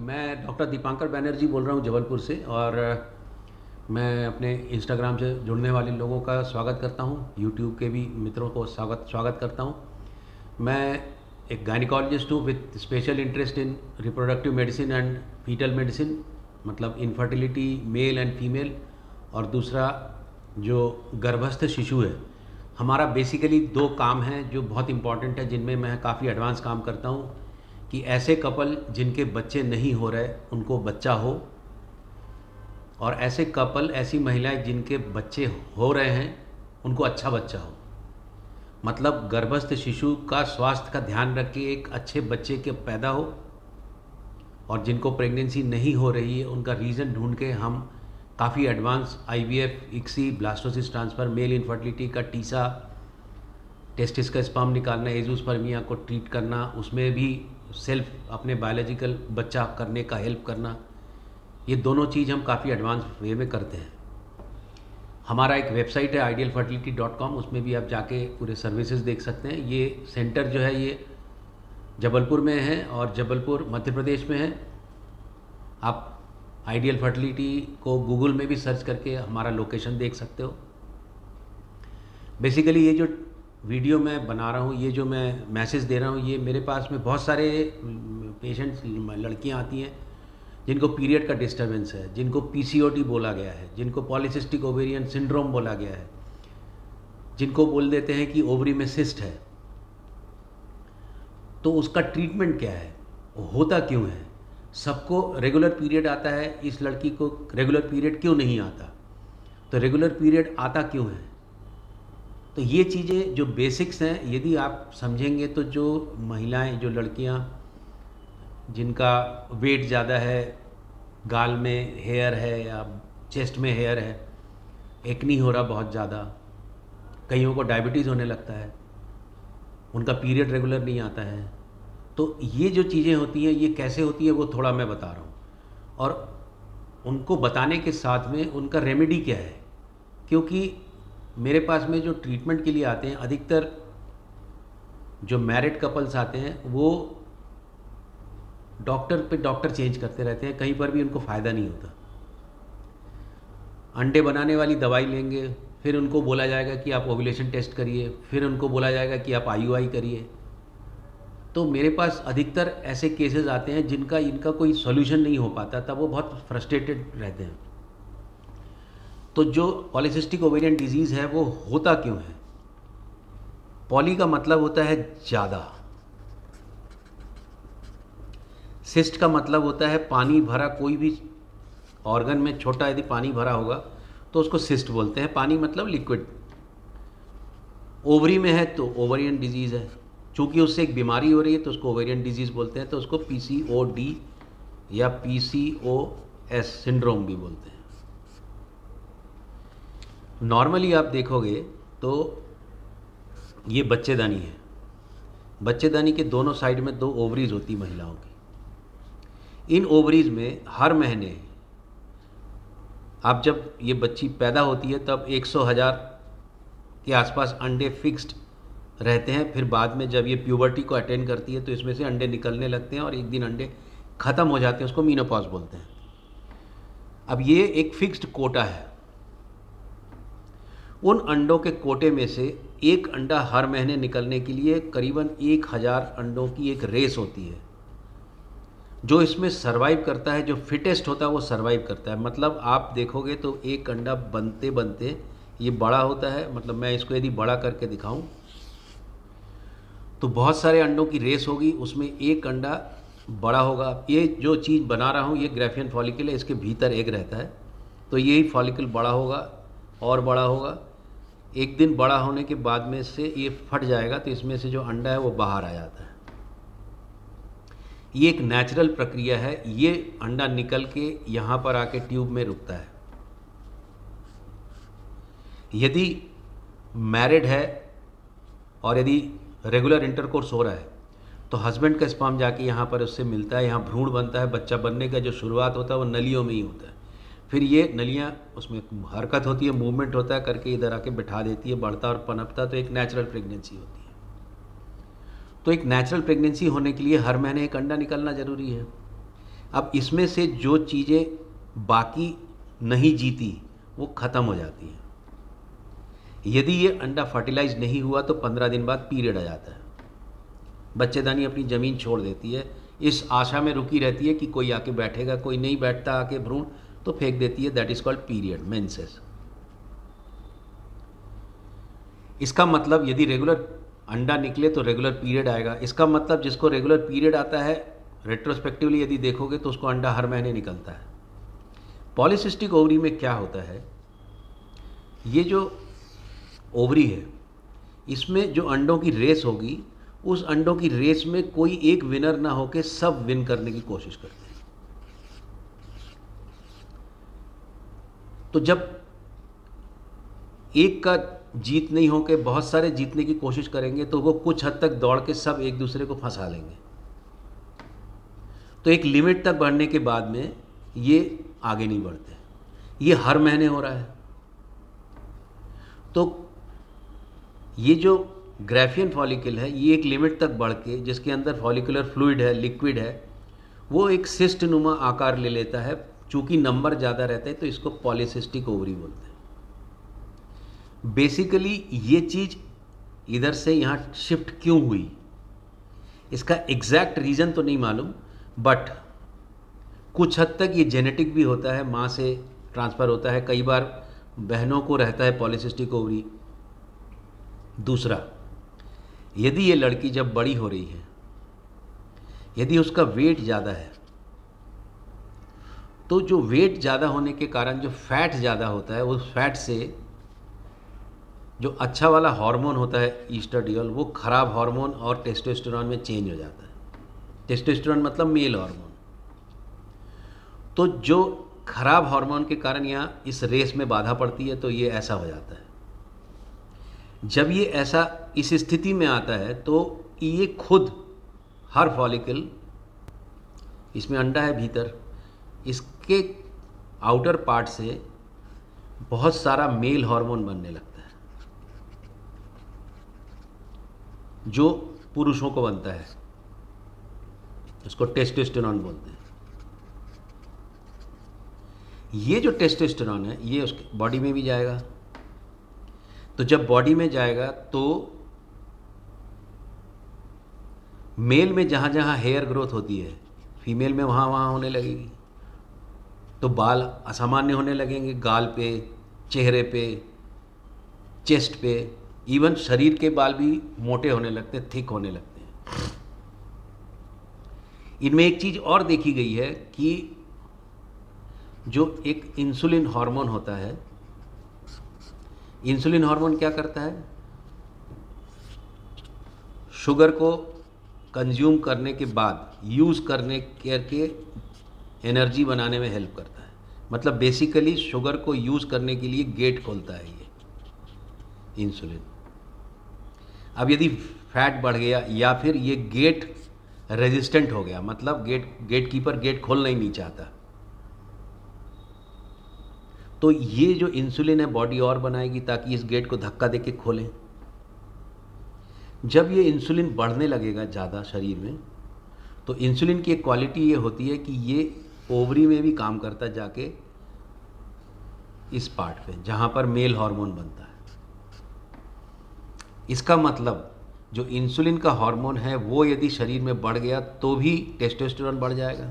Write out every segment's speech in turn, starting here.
मैं डॉक्टर दीपांकर बैनर्जी बोल रहा हूँ जबलपुर से। और मैं अपने इंस्टाग्राम से जुड़ने वाले लोगों का स्वागत करता हूँ, यूट्यूब के भी मित्रों को स्वागत करता हूँ। मैं एक गायनिकोलॉजिस्ट हूँ with special interest in reproductive medicine and foetal medicine, मतलब इनफर्टिलिटी मेल एंड फीमेल। और दूसरा जो गर्भस्थ शिशु है, हमारा बेसिकली दो काम हैं जो बहुत इंपॉर्टेंट है, जिनमें मैं काफ़ी एडवांस काम करता हूँ कि ऐसे कपल जिनके बच्चे नहीं हो रहे उनको बच्चा हो, और ऐसे कपल ऐसी महिलाएं जिनके बच्चे हो रहे हैं उनको अच्छा बच्चा हो। मतलब गर्भस्थ शिशु का स्वास्थ्य का ध्यान रख के एक अच्छे बच्चे के पैदा हो, और जिनको प्रेगनेंसी नहीं हो रही है उनका रीज़न ढूंढ के हम काफ़ी advance IVF, ICSI, blastocyst transfer, male infertility का टीसा, टेस्टिस का स्पर्म निकालना, एजोस्पर्मिया को ट्रीट करना, उसमें भी सेल्फ अपने बायोलॉजिकल बच्चा करने का हेल्प करना, ये दोनों चीज़ हम काफ़ी एडवांस वे में करते हैं। हमारा एक वेबसाइट है idealfertility.com, उसमें भी आप जाके पूरे सर्विसेज देख सकते हैं। ये सेंटर जो है ये जबलपुर में है, और जबलपुर मध्य प्रदेश में है। आप आइडियल फर्टिलिटी को गूगल में भी सर्च करके हमारा लोकेशन देख सकते हो। बेसिकली ये जो वीडियो मैं बना रहा हूँ, ये जो मैं मैसेज दे रहा हूँ, ये मेरे पास में बहुत सारे पेशेंट्स, लड़कियाँ आती हैं जिनको पीरियड का डिस्टर्बेंस है, जिनको पीसीओडी बोला गया है, जिनको पॉलीसिस्टिक ओवेरियन सिंड्रोम बोला गया है, जिनको बोल देते हैं कि ओवरी में सिस्ट है। तो उसका ट्रीटमेंट क्या है, होता क्यों है? सबको रेगुलर पीरियड आता है, इस लड़की को रेगुलर पीरियड क्यों नहीं आता? तो रेगुलर पीरियड आता क्यों है? तो ये चीज़ें जो बेसिक्स हैं, यदि आप समझेंगे तो जो महिलाएं, जो लड़कियां जिनका वेट ज़्यादा है, गाल में हेयर है या चेस्ट में हेयर है, एक्नी हो रहा बहुत ज़्यादा, कईयों को डायबिटीज़ होने लगता है, उनका पीरियड रेगुलर नहीं आता है, तो ये जो चीज़ें होती हैं ये कैसे होती है वो थोड़ा मैं बता रहा हूँ। और उनको बताने के साथ में उनका रेमेडी क्या है, क्योंकि मेरे पास में जो ट्रीटमेंट के लिए आते हैं, अधिकतर जो मैरिड कपल्स आते हैं वो डॉक्टर पे डॉक्टर चेंज करते रहते हैं, कहीं पर भी उनको फ़ायदा नहीं होता। अंडे बनाने वाली दवाई लेंगे, फिर उनको बोला जाएगा कि आप ओव्यूलेशन टेस्ट करिए, फिर उनको बोला जाएगा कि आप आईयूआई करिए। तो मेरे पास अधिकतर ऐसे केसेस आते हैं जिनका इनका कोई सॉल्यूशन नहीं हो पाता, तब वो बहुत फ्रस्ट्रेटेड रहते हैं। तो जो पॉलीसिस्टिक ओवेरियन डिजीज़ है वो होता क्यों है? पॉली का मतलब होता है ज़्यादा, सिस्ट का मतलब होता है पानी भरा, कोई भी ऑर्गन में छोटा यदि पानी भरा होगा तो उसको सिस्ट बोलते हैं, पानी मतलब लिक्विड। ओवरी में है तो ओवरियन डिजीज़ है, चूँकि उससे एक बीमारी हो रही है तो उसको ओवेरियन डिजीज़ बोलते हैं, तो उसको पीसीओडी या पीसीओएस सिंड्रोम भी बोलते हैं। नॉर्मली आप देखोगे तो ये बच्चेदानी है, बच्चेदानी के दोनों साइड में दो ओवरीज होती महिलाओं की। इन ओवरीज में हर महीने आप जब ये बच्ची पैदा होती है तब 100,000 के आसपास अंडे फिक्स्ड रहते हैं। फिर बाद में जब ये प्यूबर्टी को अटेंड करती है तो इसमें से अंडे निकलने लगते हैं और एक दिन अंडे ख़त्म हो जाते हैं, उसको मीनोपॉज बोलते हैं। अब ये एक फिक्स्ड कोटा है, उन अंडों के कोटे में से एक अंडा हर महीने निकलने के लिए करीबन 1,000 अंडों की एक रेस होती है। जो इसमें सरवाइव करता है, जो फिटेस्ट होता है वो सरवाइव करता है। मतलब आप देखोगे तो एक अंडा बनते बनते ये बड़ा होता है, मतलब मैं इसको यदि बड़ा करके दिखाऊं तो बहुत सारे अंडों की रेस होगी, उसमें एक अंडा बड़ा होगा। ये जो चीज़ बना रहा हूँ ये ग्राफियन फॉलिकल है, इसके भीतर एग रहता है, तो यही फॉलिकल बड़ा होगा और बड़ा होगा। एक दिन बड़ा होने के बाद में से ये फट जाएगा तो इसमें से जो अंडा है वो बाहर आ जाता है। ये एक नेचुरल प्रक्रिया है। ये अंडा निकल के यहाँ पर आके ट्यूब में रुकता है। यदि मैरिड है और यदि रेगुलर इंटरकोर्स हो रहा है तो हस्बैंड का स्पर्म जाके यहाँ पर उससे मिलता है, यहाँ भ्रूण बनता है। बच्चा बनने का जो शुरुआत होता है वो नलियों में ही होता है। फिर ये नलियाँ, उसमें हरकत होती है, मूवमेंट होता है, करके इधर आके बिठा देती है, बढ़ता और पनपता, तो एक नेचुरल प्रेगनेंसी होती है। तो एक नेचुरल प्रेगनेंसी होने के लिए हर महीने एक अंडा निकलना ज़रूरी है। अब इसमें से जो चीज़ें बाकी नहीं जीती वो ख़त्म हो जाती हैं। यदि ये अंडा फर्टिलाइज नहीं हुआ तो 15 दिन बाद पीरियड आ जाता है। बच्चेदानी अपनी ज़मीन छोड़ देती है, इस आशा में रुकी रहती है कि कोई आके बैठेगा, कोई नहीं बैठता आके भ्रूण तो फेंक देती है। That is called period, menses. इसका मतलब यदि रेगुलर अंडा निकले तो रेगुलर पीरियड आएगा। इसका मतलब जिसको रेगुलर पीरियड आता है, रेट्रोस्पेक्टिवली यदि देखोगे तो उसको अंडा हर महीने निकलता है। पॉलीसिस्टिक ओवरी में क्या होता है, ये जो ओवरी है इसमें जो अंडों की रेस होगी, उस अंडों की रेस में कोई एक विनर ना होके सब विन करने की कोशिश करते हैं। तो जब एक का जीत नहीं होके बहुत सारे जीतने की कोशिश करेंगे तो वो कुछ हद तक दौड़ के सब एक दूसरे को फंसा लेंगे। तो एक लिमिट तक बढ़ने के बाद में ये आगे नहीं बढ़ते। ये हर महीने हो रहा है। तो ये जो ग्राफियन फॉलिकल है, ये एक लिमिट तक बढ़ के, जिसके अंदर फॉलिकुलर फ्लूइड है, लिक्विड है, वो एक सिस्ट नुमा आकार ले लेता है। चूंकि नंबर ज़्यादा रहते हैं तो इसको पॉलीसिस्टिक ओवरी बोलते हैं। बेसिकली ये चीज़ इधर से यहाँ शिफ्ट क्यों हुई, इसका एग्जैक्ट रीज़न तो नहीं मालूम, बट कुछ हद तक ये जेनेटिक भी होता है, माँ से ट्रांसफ़र होता है। कई बार बहनों को रहता है पॉलीसिस्टिक ओवरी। दूसरा, यदि ये लड़की जब बड़ी हो रही है, यदि उसका वेट ज़्यादा है, तो जो वेट ज़्यादा होने के कारण जो फैट ज़्यादा होता है, उस फैट से जो अच्छा वाला हार्मोन होता है ईस्ट्राडियोल, वो खराब हार्मोन और टेस्टोस्टेरोन में चेंज हो जाता है। टेस्टोस्टेरोन मतलब मेल हार्मोन। तो जो खराब हार्मोन के कारण यहाँ इस रेस में बाधा पड़ती है, तो ये ऐसा हो जाता है। जब ये ऐसा इस स्थिति में आता है तो ये खुद हर फॉलिकल, इसमें अंडा है भीतर, इसके आउटर पार्ट से बहुत सारा मेल हार्मोन बनने लगता है जो पुरुषों को बनता है। उसको टेस्टोस्टेरोन बोलते हैं। ये जो टेस्टोस्टेरोन है ये उसके बॉडी में भी जाएगा। तो जब बॉडी में जाएगा तो मेल में जहाँ जहाँ हेयर ग्रोथ होती है, फीमेल में वहाँ वहाँ होने लगेगी। तो बाल असामान्य होने लगेंगे, गाल पे, चेहरे पे, चेस्ट पे, इवन शरीर के बाल भी मोटे होने लगते हैं, थिक होने लगते हैं। इनमें एक चीज़ और देखी गई है कि जो एक इंसुलिन हार्मोन होता है, इंसुलिन हार्मोन क्या करता है, शुगर को कंज्यूम करने के बाद यूज़ करने करके एनर्जी बनाने में हेल्प करता है। मतलब बेसिकली शुगर को यूज़ करने के लिए गेट खोलता है ये इंसुलिन। अब यदि फैट बढ़ गया या फिर ये गेट रेजिस्टेंट हो गया, मतलब गेट कीपर गेट खोलना ही नहीं चाहता, तो ये जो इंसुलिन है बॉडी और बनाएगी ताकि इस गेट को धक्का देके खोलें। जब ये इंसुलिन बढ़ने लगेगा ज़्यादा शरीर में, तो इंसुलिन की एक क्वालिटी ये होती है कि ये ओवरी में भी काम करता है, जाके इस पार्ट पे जहाँ पर मेल हार्मोन बनता है। इसका मतलब जो इंसुलिन का हार्मोन है वो यदि शरीर में बढ़ गया तो भी टेस्टोस्टेरोन बढ़ जाएगा।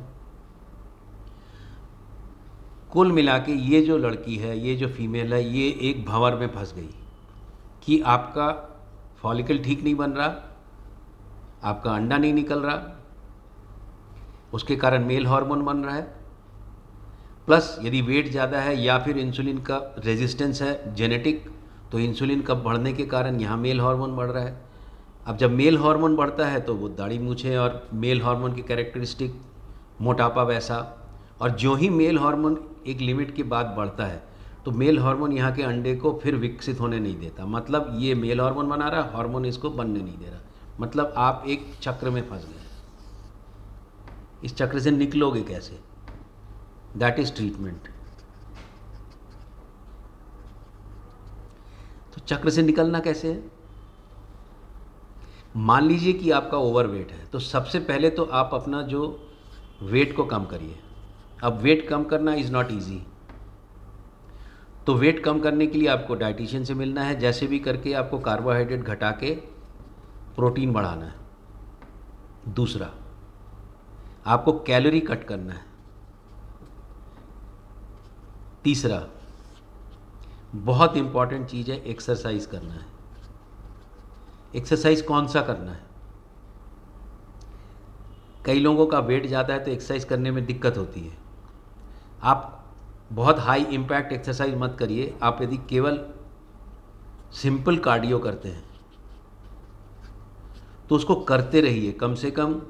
कुल मिला के ये जो लड़की है, ये जो फीमेल है, ये एक भंवर में फंस गई कि आपका फॉलिकल ठीक नहीं बन रहा, आपका अंडा नहीं निकल रहा, उसके कारण मेल हार्मोन बन रहा है, प्लस यदि वेट ज़्यादा है या फिर इंसुलिन का रेजिस्टेंस है जेनेटिक, तो इंसुलिन का बढ़ने के कारण यहाँ मेल हार्मोन बढ़ रहा है। अब जब मेल हार्मोन बढ़ता है तो वो दाढ़ी मूछें और मेल हार्मोन की कैरेक्टरिस्टिक, मोटापा वैसा। और जो ही मेल हार्मोन एक लिमिट के बाद बढ़ता है तो मेल हार्मोन यहाँ के अंडे को फिर विकसित होने नहीं देता। मतलब ये मेल हार्मोन बना रहा, हार्मोन इसको बनने नहीं दे रहा। मतलब आप एक चक्र में फंस गए। इस चक्र से निकलोगे कैसे? That is treatment. तो चक्र से निकलना कैसे है? मान लीजिए कि आपका ओवरवेट है, तो सबसे पहले तो आप अपना जो वेट को कम करिए। अब वेट कम करना इज़ नॉट ईजी, तो वेट कम करने के लिए आपको डाइटिशियन से मिलना है, जैसे भी करके आपको कार्बोहाइड्रेट घटा के प्रोटीन बढ़ाना है। दूसरा, आपको कैलोरी कट करना है। तीसरा, बहुत इंपॉर्टेंट चीज़ है, एक्सरसाइज करना है। एक्सरसाइज कौन सा करना है? कई लोगों का वेट ज़्यादा है तो एक्सरसाइज करने में दिक्कत होती है। आप बहुत हाई इम्पैक्ट एक्सरसाइज मत करिए। आप यदि केवल सिंपल कार्डियो करते हैं तो उसको करते रहिए, कम से कम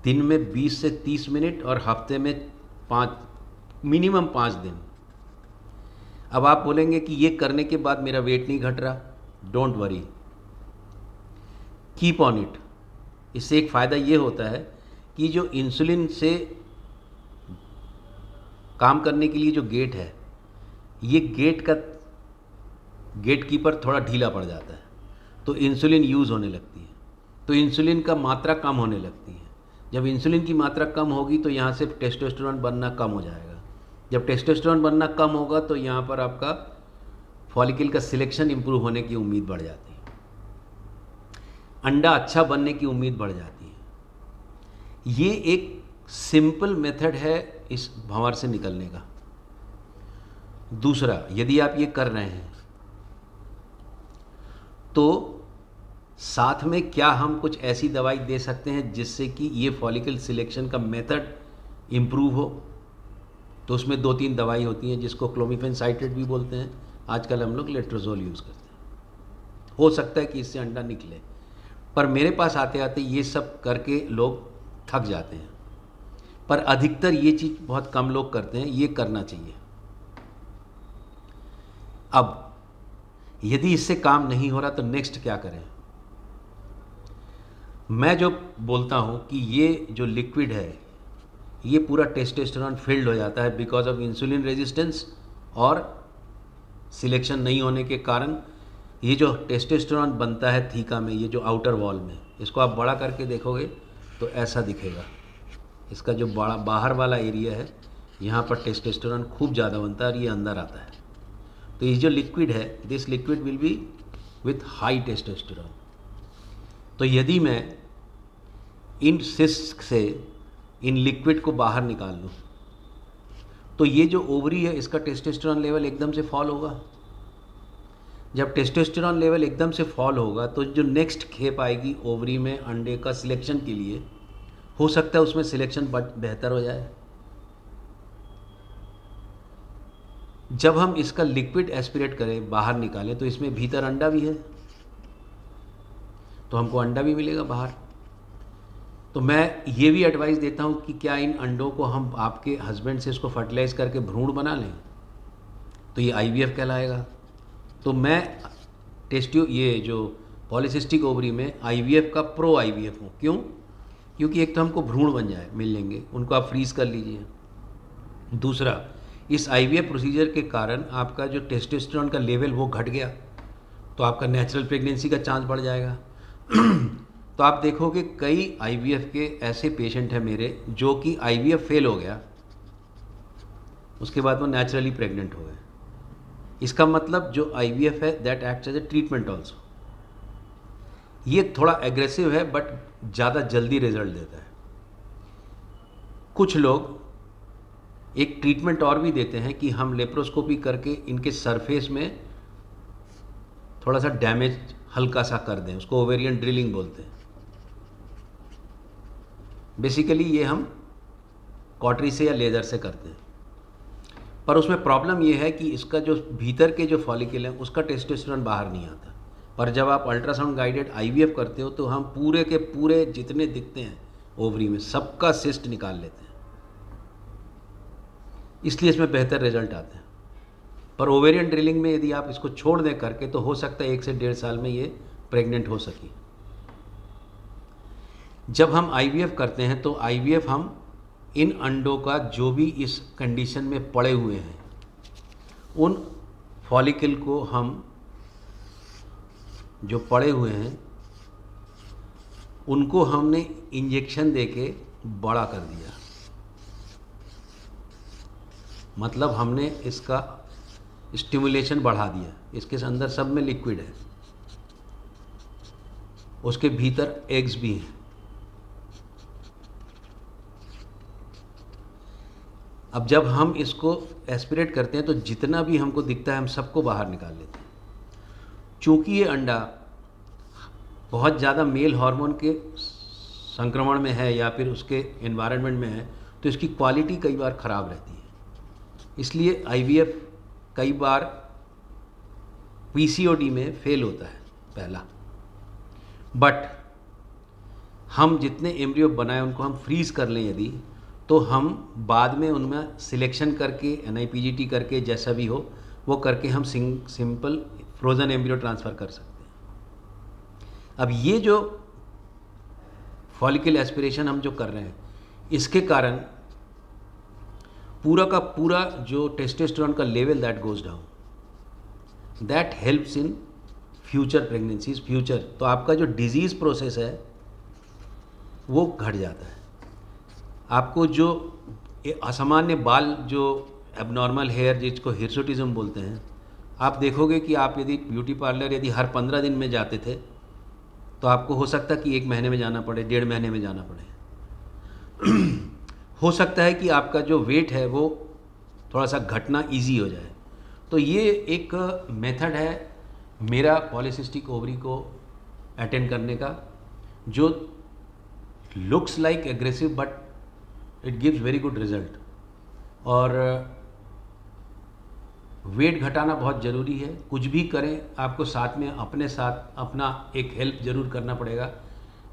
दिन में 20 से 30 मिनट और हफ्ते में 5, मिनिमम 5 दिन। अब आप बोलेंगे कि ये करने के बाद मेरा वेट नहीं घट रहा, don't worry, keep on it. इससे एक फ़ायदा ये होता है कि जो इंसुलिन से काम करने के लिए जो गेट है, ये गेट कीपर थोड़ा ढीला पड़ जाता है, तो इंसुलिन यूज़ होने लगती है, तो इंसुलिन का मात्रा कम होने लगती है। जब इंसुलिन की मात्रा कम होगी तो यहाँ से टेस्टोस्टेरोन बनना कम हो जाएगा। जब टेस्टोस्टेरोन बनना कम होगा तो यहाँ पर आपका फॉलिकल का सिलेक्शन इंप्रूव होने की उम्मीद बढ़ जाती है, अंडा अच्छा बनने की उम्मीद बढ़ जाती है। ये एक सिंपल मेथड है इस भंवर से निकलने का। दूसरा, यदि आप ये कर रहे हैं तो साथ में क्या हम कुछ ऐसी दवाई दे सकते हैं जिससे कि ये फॉलिकल सिलेक्शन का मेथड इम्प्रूव हो? तो उसमें 2-3 दवाई होती हैं जिसको क्लोमिफेन साइट्रेट भी बोलते हैं, आजकल हम लोग लेट्रोजोल यूज़ करते हैं। हो सकता है कि इससे अंडा निकले, पर मेरे पास आते आते ये सब करके लोग थक जाते हैं। पर अधिकतर ये चीज़ बहुत कम लोग करते हैं, ये करना चाहिए। अब यदि इससे काम नहीं हो रहा तो नेक्स्ट क्या करें? मैं जो बोलता हूँ कि ये जो लिक्विड है ये पूरा टेस्टोस्टेरोन फिल्ड हो जाता है बिकॉज ऑफ इंसुलिन रेजिस्टेंस और सिलेक्शन नहीं होने के कारण। ये जो टेस्टोस्टेरोन बनता है थीका में, ये जो आउटर वॉल में, इसको आप बड़ा करके देखोगे तो ऐसा दिखेगा। इसका जो बड़ा बाहर वाला एरिया है, यहाँ पर टेस्टोस्टेरोन खूब ज़्यादा बनता है और ये अंदर आता है। तो ये जो लिक्विड है, this liquid will be with high testosterone. तो यदि मैं इन सिस्ट से इन लिक्विड को बाहर निकाल लूँ तो ये जो ओवरी है इसका टेस्टोस्टेरोन लेवल एकदम से फॉल होगा। जब टेस्टोस्टेरोन लेवल एकदम से फॉल होगा तो जो नेक्स्ट खेप आएगी ओवरी में अंडे का सिलेक्शन के लिए, हो सकता है उसमें सिलेक्शन बेहतर हो जाए। जब हम इसका लिक्विड एस्पिरेट करें, बाहर निकालें, तो इसमें भीतर अंडा भी है, तो हमको अंडा भी मिलेगा बाहर। तो मैं ये भी एडवाइस देता हूँ कि क्या इन अंडों को हम आपके हस्बैंड से इसको फर्टिलाइज करके भ्रूण बना लें, तो ये आईवीएफ कहलाएगा। तो मैं ये जो पॉलीसिस्टिक ओवरी में आईवीएफ का प्रो आईवीएफ हूँ। क्यों? क्योंकि एक तो हमको भ्रूण बन जाए, मिल लेंगे, उनको आप फ्रीज़ कर लीजिए। दूसरा, इस आईवीएफ प्रोसीजर के कारण आपका जो टेस्टोस्टेरोन का लेवल वो घट गया, तो आपका नेचुरल प्रेगनेंसी का चांस बढ़ जाएगा। तो आप देखोगे कई आईवीएफ के ऐसे पेशेंट हैं मेरे जो कि आईवीएफ फेल हो गया, उसके बाद वो नेचुरली प्रेग्नेंट हो गए। इसका मतलब जो आईवीएफ है that acts as a treatment also. ये थोड़ा एग्रेसिव है बट ज़्यादा जल्दी रिजल्ट देता है। कुछ लोग एक ट्रीटमेंट और भी देते हैं कि हम लेप्रोस्कोपी करके इनके सरफेस में थोड़ा सा डैमेज हल्का सा कर दें, उसको ओवेरियन ड्रिलिंग बोलते हैं। बेसिकली ये हम कॉटरी से या लेज़र से करते हैं, पर उसमें प्रॉब्लम ये है कि इसका जो भीतर के जो फॉलिकल है उसका टेस्टोस्टेरोन बाहर नहीं आता। पर जब आप अल्ट्रासाउंड गाइडेड आईवीएफ करते हो तो हम पूरे के पूरे जितने दिखते हैं ओवरी में सबका सिस्ट निकाल लेते हैं, इसलिए इसमें बेहतर रिजल्ट आते हैं। पर ओवेरियन ड्रिलिंग में यदि आप इसको छोड़ दें करके तो हो सकता है 1 से 1.5 साल में ये प्रेग्नेंट हो सके। जब हम आईवीएफ करते हैं तो आईवीएफ हम इन अंडों का जो भी इस कंडीशन में पड़े हुए हैं उन फॉलिकल को हम जो पड़े हुए हैं उनको हमने इंजेक्शन देके बड़ा कर दिया, मतलब हमने इसका स्टिमुलेशन बढ़ा दिया। इसके अंदर सब में लिक्विड है, उसके भीतर एग्स भी हैं। अब जब हम इसको एस्पिरेट करते हैं तो जितना भी हमको दिखता है हम सबको बाहर निकाल लेते हैं। चूँकि ये अंडा बहुत ज़्यादा मेल हार्मोन के संक्रमण में है या फिर उसके एनवायरनमेंट में है, तो इसकी क्वालिटी कई बार ख़राब रहती है। इसलिए आईवीएफ कई बार पीसीओडी में फेल होता है पहला। बट हम जितने एम्ब्रियो बनाए उनको हम फ्रीज़ कर लें यदि, तो हम बाद में उनमें सिलेक्शन करके एनआईपीजीटी करके जैसा भी हो वो करके हम सिंपल फ्रोज़न एम्ब्रियो ट्रांसफ़र कर सकते हैं। अब ये जो फॉलिकल एस्पिरेशन हम जो कर रहे हैं, इसके कारण पूरा का पूरा जो टेस्टोस्टेरोन का level that goes down, that helps in future pregnancies, future. तो आपका जो डिजीज़ प्रोसेस है वो घट जाता है। आपको जो असामान्य बाल, जो एबनॉर्मल हेयर जिसको हिर्सुटिज्म बोलते हैं, आप देखोगे कि आप यदि ब्यूटी पार्लर यदि हर 15 दिन में जाते थे तो आपको हो सकता है कि 1 महीने में जाना पड़े, 1.5 महीने में जाना पड़े। हो सकता है कि आपका जो वेट है वो थोड़ा सा घटना इजी हो जाए। तो ये एक मेथड है मेरा पॉलीसिस्टिक ओवरी को अटेंड करने का, जो looks like aggressive but it gives very good result. और वेट घटाना बहुत ज़रूरी है। कुछ भी करें आपको साथ में अपने साथ अपना एक हेल्प ज़रूर करना पड़ेगा।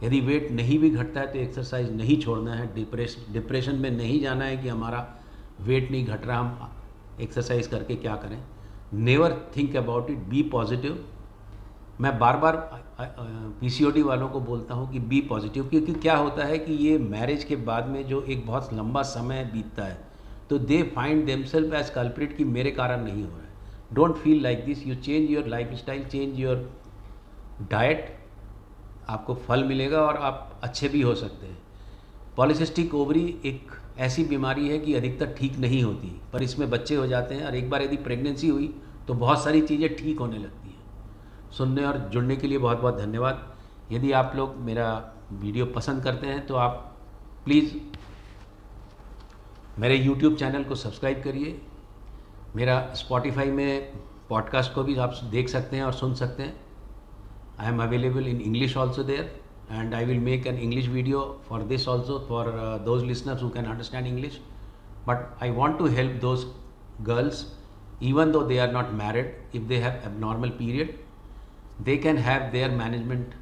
यदि वेट नहीं भी घटता है तो एक्सरसाइज नहीं छोड़ना है। डिप्रेशन में नहीं जाना है कि हमारा वेट नहीं घट रहा, हम एक्सरसाइज करके क्या करें। Never think about it, be positive. मैं बार बार पीसीओडी वालों को बोलता हूँ कि बी पॉजिटिव, क्योंकि क्या होता है कि ये मैरिज के बाद में जो एक बहुत लंबा समय बीतता है तो they find themselves as culprit कि मेरे कारण नहीं हो रहा है। Don't feel like this, you change your lifestyle, change your diet, आपको फल मिलेगा और आप अच्छे भी हो सकते हैं। पॉलीसिस्टिक ओवरी एक ऐसी बीमारी है कि अधिकतर ठीक नहीं होती, पर इसमें बच्चे हो जाते हैं और एक बार यदि प्रेगनेंसी हुई तो बहुत सारी चीज़ें ठीक होने लगती हैं। सुनने और जुड़ने के लिए बहुत बहुत धन्यवाद। यदि आप लोग मेरा वीडियो पसंद करते हैं तो आप प्लीज़ मेरे यूट्यूब चैनल को सब्सक्राइब करिए। मेरा स्पॉटिफाई में पॉडकास्ट को भी आप देख सकते हैं और सुन सकते हैं। I am available in English also there, and I will make an English video for this also, for those listeners who can understand English. But I want to help those girls, even though they are not married, if they have abnormal period, they can have their management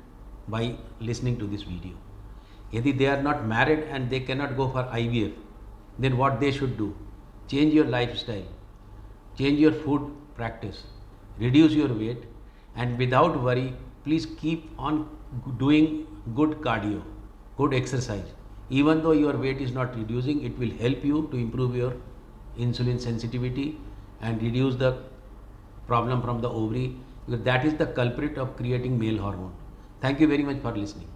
by listening to this video. Yadi they are not married and they cannot go for IVF, then what they should do? Change your lifestyle, change your food practice, reduce your weight, and without worry, please keep on doing good cardio, good exercise. Even though your weight is not reducing, it will help you to improve your insulin sensitivity and reduce the problem from the ovary, because that is the culprit of creating male hormone. Thank you very much for listening.